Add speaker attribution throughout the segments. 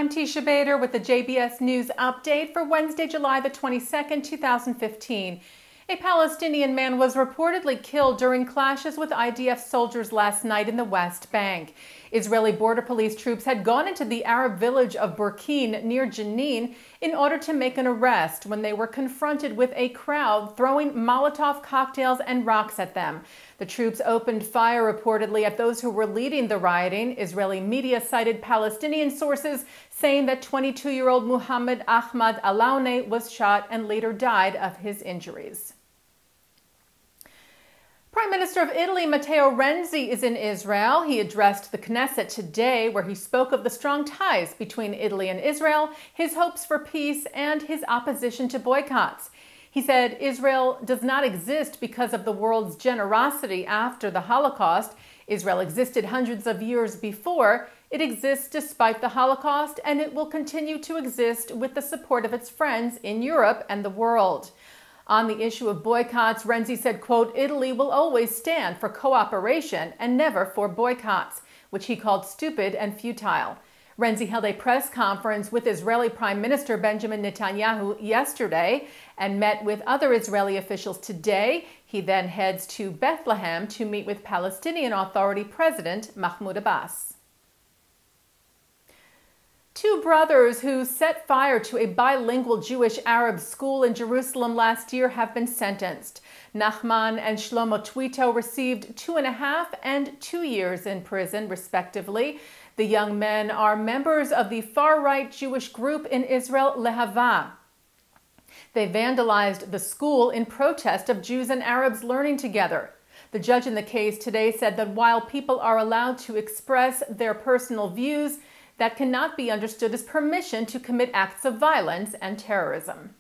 Speaker 1: I'm Teisha Bader with the JBS News Update for Wednesday, July the 22nd, 2015. A Palestinian man was reportedly killed during clashes with IDF soldiers last night in the West Bank. Israeli border police troops had gone into the Arab village of Burkeen near Jenin in order to make an arrest when they were confronted with a crowd throwing Molotov cocktails and rocks at them. The troops opened fire reportedly at those who were leading the rioting. Israeli media cited Palestinian sources saying that 22-year-old Muhammad Ahmad Alon was shot and later died of his injuries. Prime Minister of Italy, Matteo Renzi, is in Israel. He addressed the Knesset today, where he spoke of the strong ties between Italy and Israel, his hopes for peace, and his opposition to boycotts. He said Israel does not exist because of the world's generosity after the Holocaust. Israel existed hundreds of years before. It exists despite the Holocaust, and it will continue to exist with the support of its friends in Europe and the world. On the issue of boycotts, Renzi said, quote, Italy will always stand for cooperation and never for boycotts, which he called stupid and futile. Renzi held a press conference with Israeli Prime Minister Benjamin Netanyahu yesterday and met with other Israeli officials today. He then heads to Bethlehem to meet with Palestinian Authority President Mahmoud Abbas. Two brothers who set fire to a bilingual Jewish-Arab school in Jerusalem last year have been sentenced. Nachman and Shlomo Twito received 2.5 and 2 years in prison, respectively. The young men are members of the far-right Jewish group in Israel, Lehava. They vandalized the school in protest of Jews and Arabs learning together. The judge in the case today said that while people are allowed to express their personal views, that cannot be understood as permission to commit acts of violence and terrorism.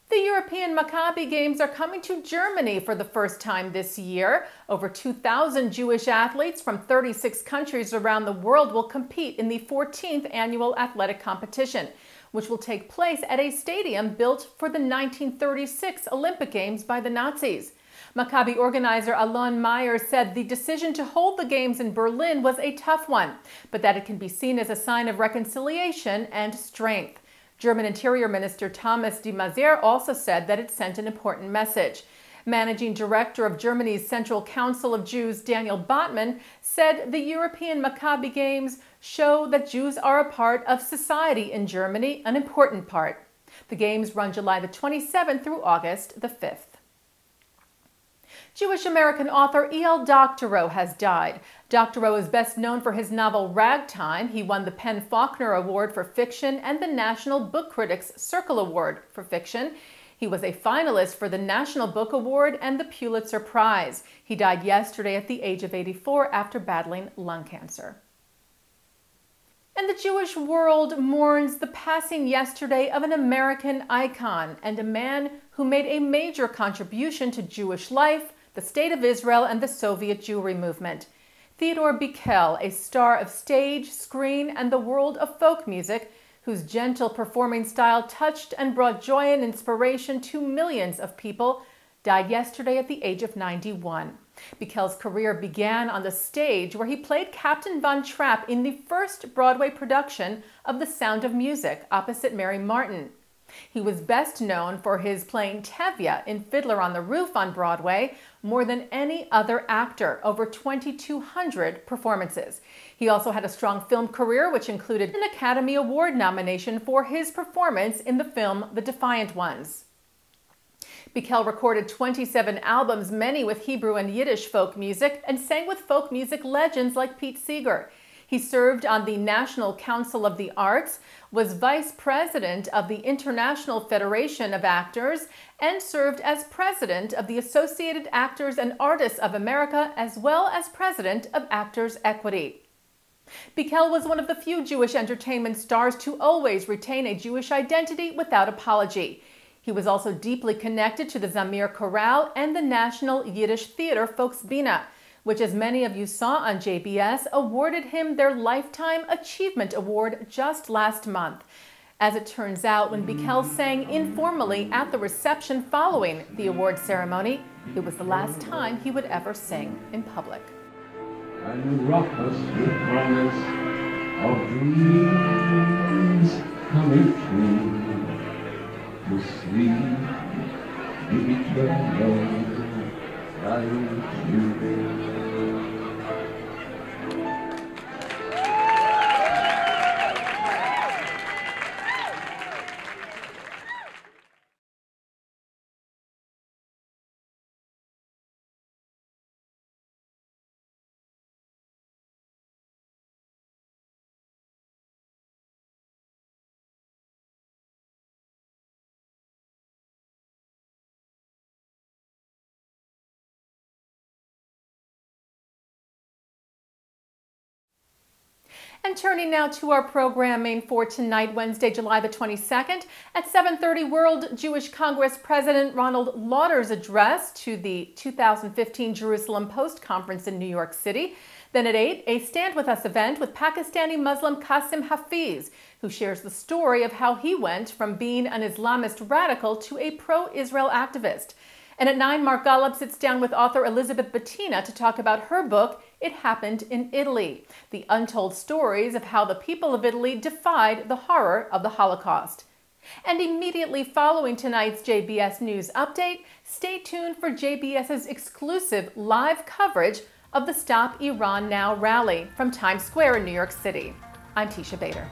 Speaker 1: The European Maccabi Games are coming to Germany for the first time this year. Over 2,000 Jewish athletes from 36 countries around the world will compete in the 14th annual athletic competition, which will take place at a stadium built for the 1936 Olympic Games by the Nazis. Maccabi organizer Alon Meyer said the decision to hold the Games in Berlin was a tough one, but that it can be seen as a sign of reconciliation and strength. German Interior Minister Thomas de Maizière also said that it sent an important message. Managing Director of Germany's Central Council of Jews, Daniel Botman, said the European Maccabi Games show that Jews are a part of society in Germany, an important part. The Games run July the 27th through August the 5th. Jewish-American author Doctorow has died. Doctorow is best known for his novel Ragtime. He won the PEN/Faulkner Award for Fiction and the National Book Critics Circle Award for Fiction. He was a finalist for the National Book Award and the Pulitzer Prize. He died yesterday at the age of 84 after battling lung cancer. And the Jewish world mourns the passing yesterday of an American icon and a man who made a major contribution to Jewish life, the State of Israel, and the Soviet Jewry movement. Theodore Bikel, a star of stage, screen, and the world of folk music, whose gentle performing style touched and brought joy and inspiration to millions of people, died yesterday at the age of 91. Bikel's career began on the stage, where he played Captain Von Trapp in the first Broadway production of The Sound of Music opposite Mary Martin. He was best known for his playing Tevye in Fiddler on the Roof on Broadway more than any other actor, over 2,200 performances. He also had a strong film career, which included an Academy Award nomination for his performance in the film The Defiant Ones. Bikel recorded 27 albums, many with Hebrew and Yiddish folk music, and sang with folk music legends like Pete Seeger. He served on the National Council of the Arts, was vice president of the International Federation of Actors, and served as president of the Associated Actors and Artists of America, as well as president of Actors Equity. Bikel was one of the few Jewish entertainment stars to always retain a Jewish identity without apology. He was also deeply connected to the Zamir Chorale and the National Yiddish Theater Folksbiene, which, as many of you saw on JBS, awarded him their Lifetime Achievement Award just last month. As it turns out, when Bikel sang informally at the reception following the award ceremony, it was the last time he would ever sing in public.
Speaker 2: And rough us with promise of dreams coming true, to sleep eternal like you.
Speaker 1: And turning now to our programming for tonight, Wednesday, July the 22nd, at 7:30, World Jewish Congress President Ronald Lauder's address to the 2015 Jerusalem Post Conference in New York City. Then at 8, a Stand With Us event with Pakistani Muslim Qasim Hafiz, who shares the story of how he went from being an Islamist radical to a pro-Israel activist. And at 9, Mark Golub sits down with author Elizabeth Bettina to talk about her book, It Happened in Italy, the untold stories of how the people of Italy defied the horror of the Holocaust. And immediately following tonight's JBS News Update, stay tuned for JBS's exclusive live coverage of the Stop Iran Now rally from Times Square in New York City. I'm Teisha Bader.